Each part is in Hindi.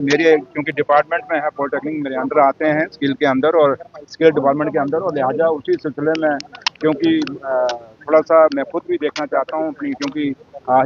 मेरे क्योंकि डिपार्टमेंट में है, पॉलिटेक्निक मेरे अंडर आते हैं, स्किल के अंदर और स्किल डिपार्टमेंट के अंदर, और लिहाजा उसी सिलसिले में क्योंकि थोड़ा सा मैं खुद भी देखना चाहता हूँ अपनी, क्योंकि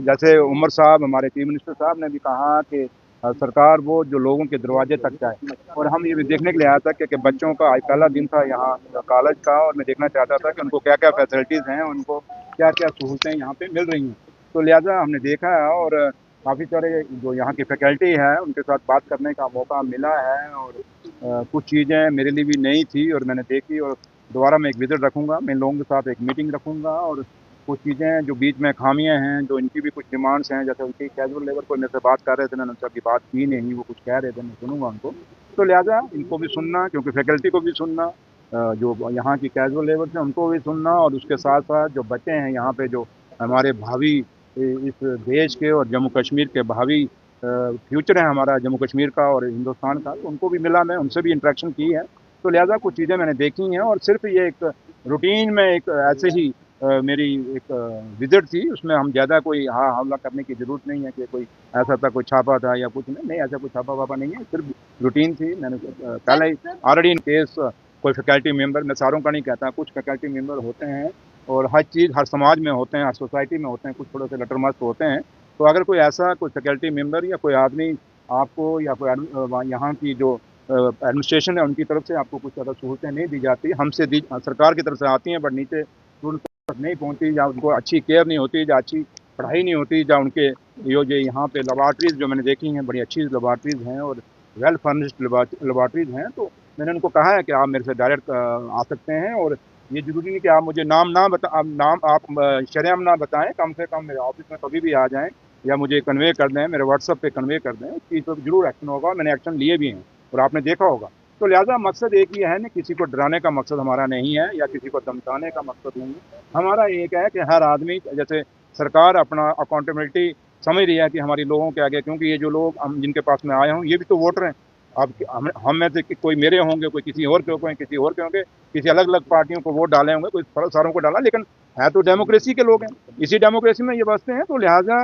जैसे उमर साहब हमारे चीफ मिनिस्टर साहब ने भी कहा कि सरकार वो जो लोगों के दरवाजे तक जाए, और हम ये भी देखने के लिए आया था कि बच्चों का आज पहला दिन था यहाँ कॉलेज का, और मैं देखना चाहता था कि उनको क्या क्या फैसिलिटीज़ हैं, उनको क्या क्या सहूलतें यहाँ पे मिल रही हैं। तो लिहाजा हमने देखा है, और काफ़ी सारे जो यहाँ की फैकल्टी है उनके साथ बात करने का मौका मिला है, और कुछ चीज़ें मेरे लिए भी नई थी और मैंने देखी, और दोबारा मैं एक विज़िट रखूँगा, मैं इन लोगों के साथ एक मीटिंग रखूँगा, और कुछ चीज़ें जो बीच में खामियां हैं, जो इनकी भी कुछ डिमांड्स हैं, जैसे उनकी कैजुअल लेबर को मेरे से बात कर रहे थे, मैंने उनसे अभी बात की नहीं, वो कुछ कह रहे थे, मैं सुनूंगा उनको। तो लिहाजा इनको भी सुनना, क्योंकि फैकल्टी को भी सुनना, जो यहाँ की कैजुअल लेबर है उनको भी सुनना, और उसके साथ साथ जो बच्चे हैं यहाँ पे, जो हमारे भावी इस देश के और जम्मू कश्मीर के भावी फ्यूचर है हमारा जम्मू कश्मीर का और हिंदुस्तान का, तो उनको भी मिला, मैं उनसे भी इंटरेक्शन की है। तो लिहाजा कुछ चीज़ें मैंने देखी हैं, और सिर्फ ये एक रूटीन में एक ऐसे ही मेरी एक विजिट थी, उसमें हम ज़्यादा कोई हमला करने की ज़रूरत नहीं है कि कोई ऐसा था, कोई छापा था या कुछ नहीं, ऐसा कोई छापा वापा नहीं है, सिर्फ रूटीन थी। मैंने पहले ही ऑलरेडी इन केस कोई फैकल्टी मेंबर, मैं सारों का नहीं कहता, कुछ फैकल्टी मेंबर होते हैं, और हर चीज़ हर समाज में होते हैं, हर सोसाइटी में होते हैं, कुछ थोड़े से लटरमस्त होते हैं। तो अगर कोई ऐसा कोई फैकल्टी मेंबर या कोई आदमी आपको, या कोई यहाँ की जो एडमिनिस्ट्रेशन है उनकी तरफ से आपको कुछ ज़्यादा सहूलतें नहीं दी जाती, हमसे दी सरकार की तरफ से आती हैं, बट नीचे तक नहीं पहुंची, या उनको अच्छी केयर नहीं होती, या अच्छी पढ़ाई नहीं होती, या उनके जो यहाँ पे लेबॉर्ट्रीज जो मैंने देखी हैं, बड़ी अच्छी लेबॉर्ट्रीज हैं और वेल फर्निश्ड लेबॉर्ट्रीज हैं। तो मैंने उनको कहा है कि आप मेरे से डायरेक्ट आ सकते हैं, और ये जरूरी नहीं कि आप मुझे नाम ना बता, आप नाम आप शरेआम ना बताएं, कम से कम मेरे ऑफिस में कभी भी आ जाएं, या मुझे कन्वे कर दें, मेरे व्हाट्सएप पे कन्वे कर दें, उस चीज़ पर जरूर एक्शन होगा, मैंने एक्शन लिए भी हैं और आपने देखा होगा। तो लिहाजा मकसद एक ही है ना, किसी को डराने का मकसद हमारा नहीं है, या किसी को धमकाने का मकसद नहीं है। हमारा एक है कि हर आदमी, जैसे सरकार अपना अकाउंटेबिलिटी समझ रही है कि हमारी लोगों के आगे, क्योंकि ये जो लोग हम जिनके पास में आए हों, ये भी तो वोटर हैं। अब हम में से कोई मेरे होंगे, कोई किसी और के होंगे, किसी और के होंगे, किसी अलग अलग पार्टियों को वोट डाले होंगे, कोई सारों को डाला, लेकिन है तो डेमोक्रेसी के लोग हैं, इसी डेमोक्रेसी में ये बसते हैं। तो लिहाजा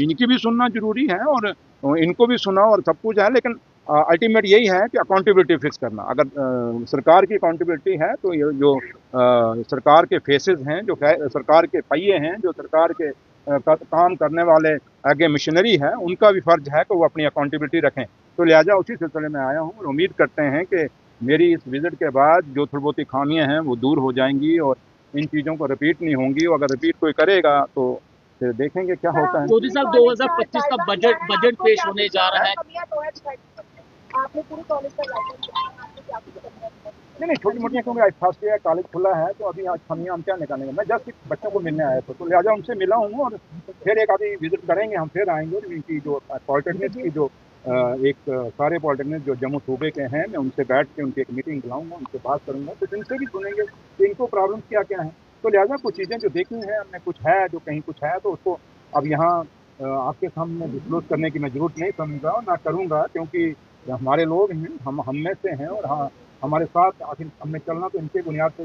इनकी भी सुनना जरूरी है, और इनको भी सुना, और सब कुछ है, लेकिन अल्टीमेट यही है कि अकाउंटेबिलिटी फिक्स करना। अगर सरकार की अकाउंटेबिलिटी है, तो ये जो सरकार के फेसेस हैं, जो सरकार के पहिए हैं, जो सरकार के काम करने वाले आगे मिशनरी हैं, उनका भी फर्ज है कि वो अपनी अकाउंटेबिलिटी रखें। तो लिहाजा उसी सिलसिले में आया हूँ, और उम्मीद करते हैं कि मेरी इस विजिट के बाद जो थोड़ी बहुत खामियाँ हैं वो दूर हो जाएंगी, और इन चीज़ों को रिपीट नहीं होंगी, और अगर रिपीट कोई करेगा तो फिर देखेंगे क्या होता है। मोदी साहब 2025 का बजट बजट पेश होने जा रहा है। आपने पूरे कॉलेज का लाइसेंस नहीं, छोटी मोटी, क्योंकि आज फर्स्ट ईयर कॉलेज खुला है, तो अभी आज खामियाँ हम क्या निकालेंगे। मैं जस्ट बच्चों को मिलने आया था, तो लिहाजा उनसे मिला हूँ, और फिर एक आधी विजिट करेंगे, हम फिर आएंगे, और इनकी जो पॉलिटेक्निक की जो एक सारे पॉलिटेक्निक जो जम्मू सूबे के हैं, मैं उनसे बैठ के उनकी एक मीटिंग बुलाऊंगा, उनसे बात करूंगा, तो इनसे भी सुनेंगे कि इनको प्रॉब्लम क्या क्या है। तो लिहाजा कुछ चीज़ें जो देखी हैं हमने, कुछ है जो कहीं कुछ है, तो उसको अब यहाँ आपके सामने डिस्क्लोज करने की मैं जरूरत नहीं समझूंगा और ना करूंगा, क्योंकि हमारे लोग हैं, हम में से हैं, और हाँ, हमारे साथ आखिर हमें चलना तो इनके बुनियाद पर